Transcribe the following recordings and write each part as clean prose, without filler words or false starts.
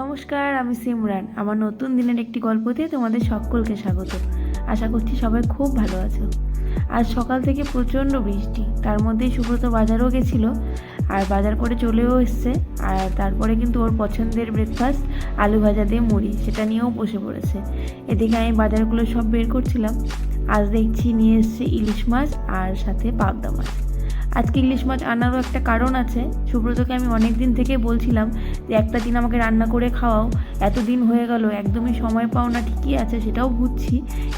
নমস্কার, আমি সিমরান। আমার নতুন দিনের একটি গল্পতে তোমাদের সকলকে স্বাগত। আশা করছি সবাই খুব ভালো আছো। আজ সকাল থেকে প্রচণ্ড বৃষ্টি, তার মধ্যেই সুব্রত বাজারও গেছিলো, আর বাজার করে চলেও এসছে। আর তারপরে কিন্তু ওর পছন্দের ব্রেকফাস্ট আলু ভাজা দিয়ে মুড়ি, সেটা নিয়েও বসে পড়েছে। এদিকে আমি বাজারগুলো সব বের করছিলাম। আজ দেখছি নিয়ে এসছে ইলিশ মাছ আর সাথে পাবদা মাছ। আজকে ইলিশ মাছ আনারও একটা কারণ আছে। সুব্রতকে আমি অনেক দিন থেকে বলছিলাম যে একটা দিন আমাকে রান্না করে খাওয়াও, এতদিন হয়ে গেল একদমই সময় পাও না, ঠিকই আছে সেটাও বুঝছি,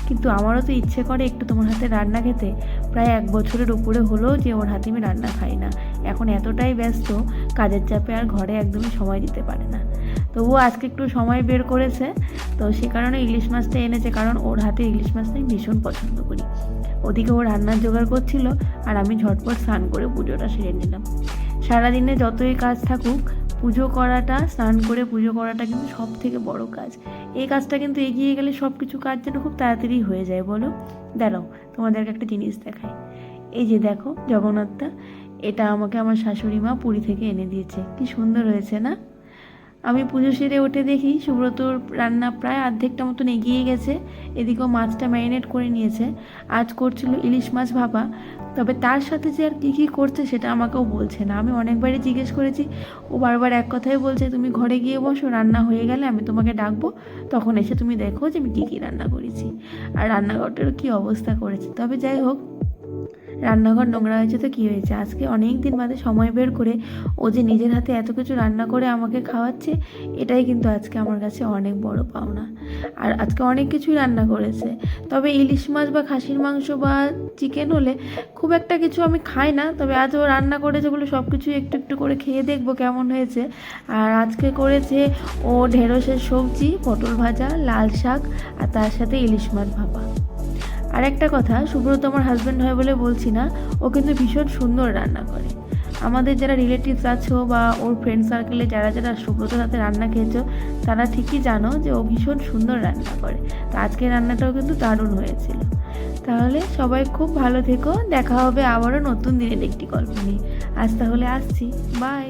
কিন্তু আমারও তো ইচ্ছে করে একটু তোমার হাতে রান্না খেতে। প্রায় 1 বছরের উপরে হলো যে ওর হাতে আমি রান্না খাই না। এখন এতটাই ব্যস্ত কাজের চাপে আর ঘরে একদমই সময় দিতে পারে না। তো ও আজকে একটু সময় বের করেছে, তো সে কারণে ইলিশ মাছটা এনেছে, কারণ ওর হাতে ইলিশ মাছটা আমি ভীষণ পছন্দ করি। ওদিকে ও রান্নার জোগাড় করছিল আর আমি ঝটপট স্নান করে পুজোটা সেরে নিলাম। সারাদিনে যতই কাজ থাকুক, স্নান করে পুজো করাটা কিন্তু সব থেকে বড় কাজ। এই কাজটা কিন্তু এগিয়ে গেলে সব কিছু কাজ যেন খুব তাড়াতাড়ি হয়ে যায়। বলো, দাঁড়াও তোমাদেরকে একটা জিনিস দেখাই। এই যে দেখো জগন্নাথটা, এটা আমাকে আমার শাশুড়ি মা পুরী থেকে এনে দিয়েছে। কি সুন্দর হয়েছে না? আমি পুজো সেরে উঠে দেখি সুব্রতর রান্না প্রায় অর্ধেকটা মতন এগিয়ে গেছে। এদিকেও মাছটা ম্যারিনেট করে নিয়েছে। আজ করছিল ইলিশ মাছ ভাপা, তবে তার সাথে যে আর কী কী করছে সেটা আমাকেও বলছে না। আমি অনেকবারই জিজ্ঞেস করেছি, ও বারবার এক কথাই বলছে, তুমি ঘরে গিয়ে বসো, রান্না হয়ে গেলে আমি তোমাকে ডাকবো, তখন এসে তুমি দেখো যে আমি কী কী রান্না করেছি। আর রান্নাঘরটারও কী অবস্থা করেছে। তবে যাই হোক, রান্নাঘর নোংরা হয়েছে তো কী হয়েছে, আজকে অনেক দিন বাদে সময় বের করে ও যে নিজের হাতে এত কিছু রান্না করে আমাকে খাওয়াচ্ছে, এটাই কিন্তু আজকে আমার কাছে অনেক বড় পাওনা। আর আজকে অনেক কিছুই রান্না করেছে, তবে ইলিশ মাছ বা খাসির মাংস বা চিকেন হলে খুব একটা কিছু আমি খাই না, তবে আজ ও রান্না করেছে বলে সব কিছুই একটু একটু করে খেয়ে দেখবো কেমন হয়েছে। আর আজকে করেছে ও ঢেঁড়সের সবজি, পটল ভাজা, লাল শাক, আর তার সাথে ইলিশ মাছ ভাপা। আর একটা কথা, সুব্রত আমার হাজব্যান্ড হয় বলে বলছি না, ও কিন্তু ভীষণ সুন্দর রান্না করে। আমাদের যারা রিলেটিভস আছো বা ওর ফ্রেন্ড সার্কেলে যারা যারা সুব্রতর হাতে রান্না খেয়েছো, তারা ঠিকই জানো যে ও ভীষণ সুন্দর রান্না করে। তো আজকের রান্নাটাও কিন্তু দারুণ হয়েছিল। তাহলে সবাই খুব ভালো থেকো, দেখা হবে আবারও নতুন দিনের একটি গল্প নিয়ে। আজ তাহলে আসছি, বাই।